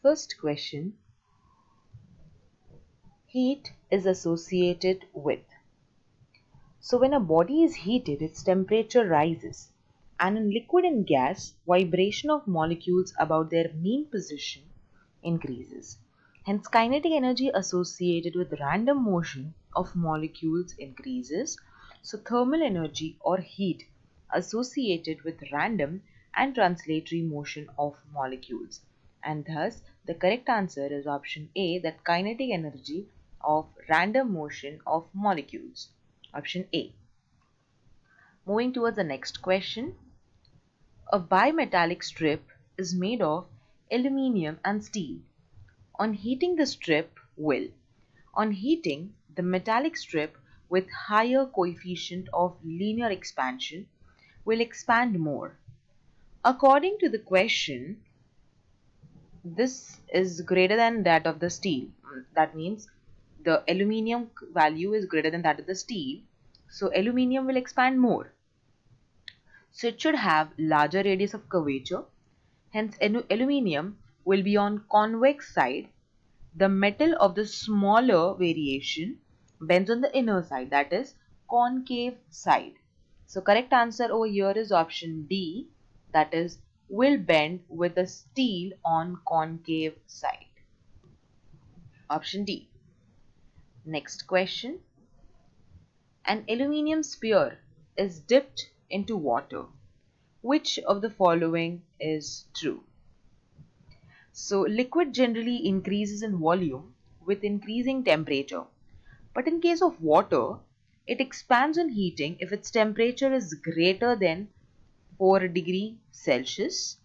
First question, heat is associated with. So when a body is heated, its temperature rises, and in liquid and gas, vibration of molecules about their mean position increases. Hence, kinetic energy associated with random motion of molecules increases. So thermal energy or heat associated with random and translatory motion of molecules. And thus, the correct answer is option A, that kinetic energy of random motion of molecules. Option A. Moving towards the next question. A bimetallic strip is made of aluminium and steel. On heating, the strip will. On heating, the metallic strip with higher coefficient of linear expansion will expand more. According to the question, this is greater than that of the steel. That means the aluminium value is greater than that of the steel. So aluminium will expand more. So it should have larger radius of curvature. Hence aluminium will be on convex side. The metal of the smaller variation bends on the inner side, that is concave side. So correct answer over here is option D, that is will bend with the steel on concave side. Option D. Next question. An aluminium sphere is dipped into water. Which of the following is true? So liquid generally increases in volume with increasing temperature. But in case of water, it expands on heating if its temperature is greater than 4 degrees Celsius.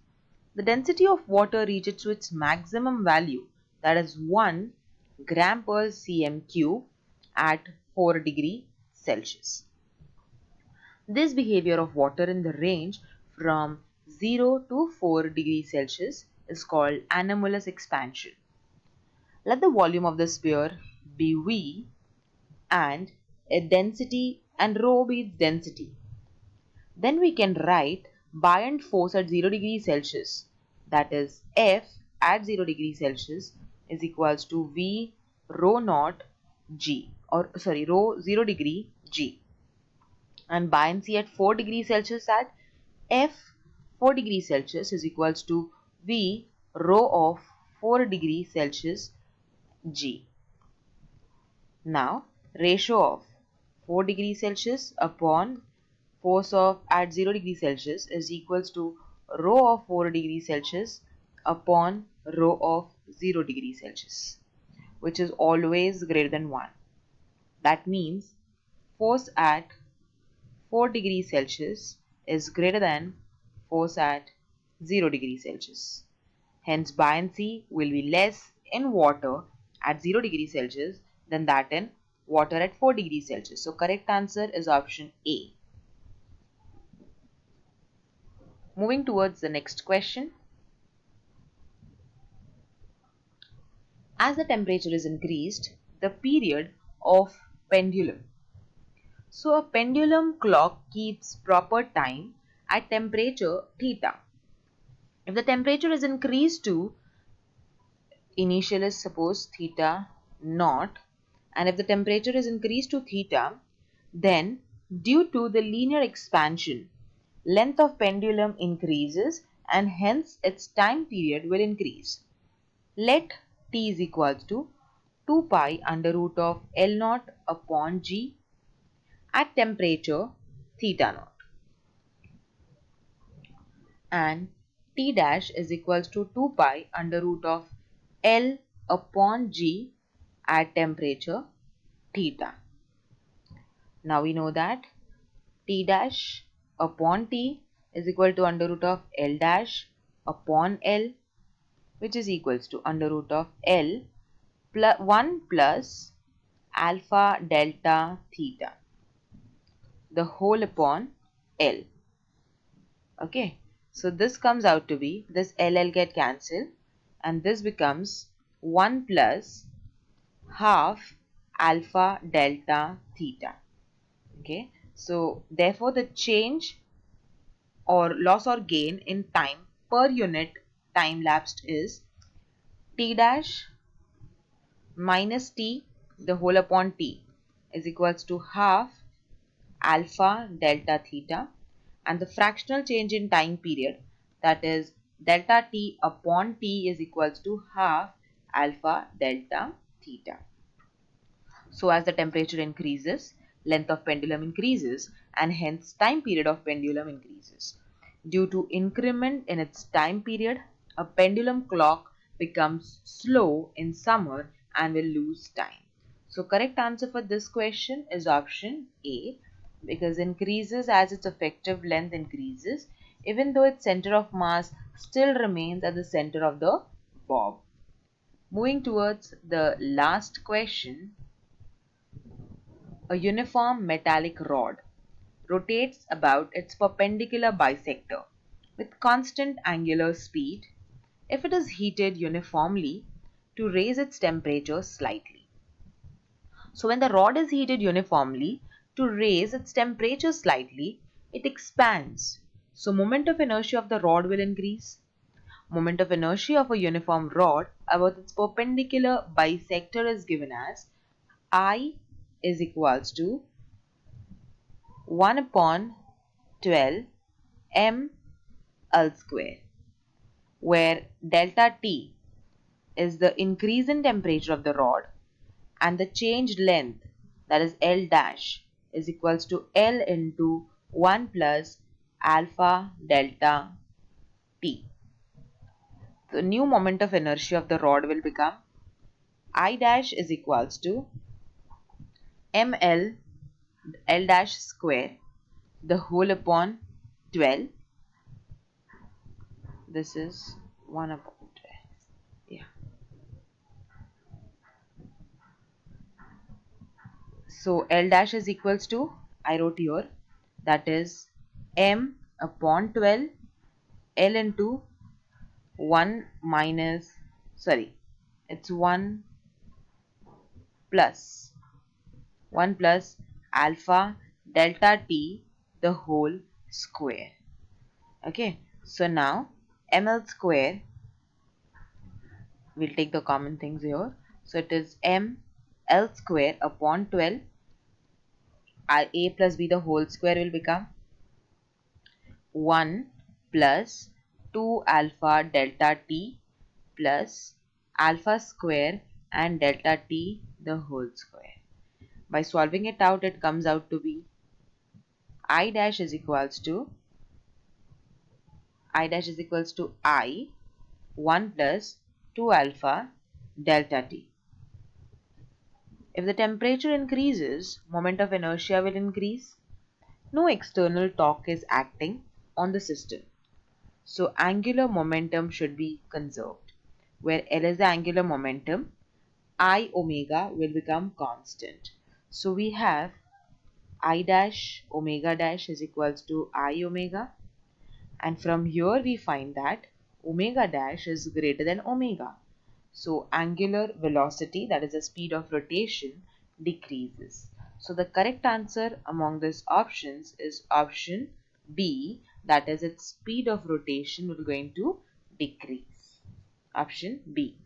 The density of water reaches to its maximum value, that is 1 gram per cm cube at 4 degrees Celsius. This behavior of water in the range from 0 to 4 degrees Celsius is called anomalous expansion. Let the volume of the sphere be V and a density and rho be its density. Then we can write buoyant force at 0 degrees Celsius, that is F at 0 degrees Celsius is equals to V rho naught G, or sorry, rho 0 degree G. And buoyancy at 4 degrees Celsius at F 4 degrees Celsius is equals to V rho of 4 degrees Celsius G. Now ratio of 4 degrees Celsius upon force of at 0 degrees Celsius is equals to rho of 4 degrees Celsius upon rho of 0 degrees Celsius, which is always greater than 1. That means force at 4 degrees Celsius is greater than force at 0 degrees Celsius. Hence, buoyancy will be less in water at 0 degrees Celsius than that in water at 4 degrees Celsius. So, correct answer is option A. Moving towards the next question. As the temperature is increased, the period of pendulum. So a pendulum clock keeps proper time at temperature theta. If the temperature is increased to, initial is suppose theta naught, and if the temperature is increased to theta, then due to the linear expansion, length of pendulum increases and hence its time period will increase. Let t is equals to 2 pi under root of L naught upon G at temperature theta naught, and T dash is equals to 2 pi under root of L upon G at temperature theta. Now we know that T dash upon T is equal to under root of L dash upon L, which is equals to under root of L plus 1 plus alpha delta theta, the whole upon L. Okay, so this comes out to be, this LL get cancelled and this becomes 1 plus half alpha delta theta. Okay, so therefore the change or loss or gain in time per unit time lapsed is T dash minus T the whole upon T is equals to half alpha delta theta, and the fractional change in time period, that is delta T upon T, is equals to half alpha delta theta. So as the temperature increases, length of pendulum increases, and hence time period of pendulum increases. Due to increment in its time period, a pendulum clock becomes slow in summer and will lose time. So correct answer for this question is option A, because increases as its effective length increases, even though its center of mass still remains at the center of the bob. Moving towards the last question, a uniform metallic rod rotates about its perpendicular bisector with constant angular speed if it is heated uniformly to raise its temperature slightly. So when the rod is heated uniformly to raise its temperature slightly, it expands. So moment of inertia of the rod will increase. Moment of inertia of a uniform rod about its perpendicular bisector is given as I is equals to 1 upon 12 m L square, where delta T is the increase in temperature of the rod and the changed length, that is L dash, is equals to L into 1 plus alpha delta T. The new moment of inertia of the rod will become I dash is equals to ml L dash square the whole upon 12. This is 1 upon 12. Yeah. So L dash is equals to, I wrote here, that is m upon 12 L into 1 minus, sorry, it's plus 1 plus alpha delta T the whole square. Okay, so now ml square, we'll take the common things here. So it is m L square upon 12, a plus b the whole square will become 1 plus 2 alpha delta T plus alpha square and delta T the whole square. By solving it out, it comes out to be I dash is equals to I 1 plus 2 alpha delta T. If the temperature increases, moment of inertia will increase. No external torque is acting on the system, so angular momentum should be conserved. Where L is the angular momentum, I omega will become constant. So we have I dash omega dash is equals to I omega, and from here we find that omega dash is greater than omega. So angular velocity, that is the speed of rotation, decreases. So the correct answer among these options is option B, that is its speed of rotation will going to decrease. Option B.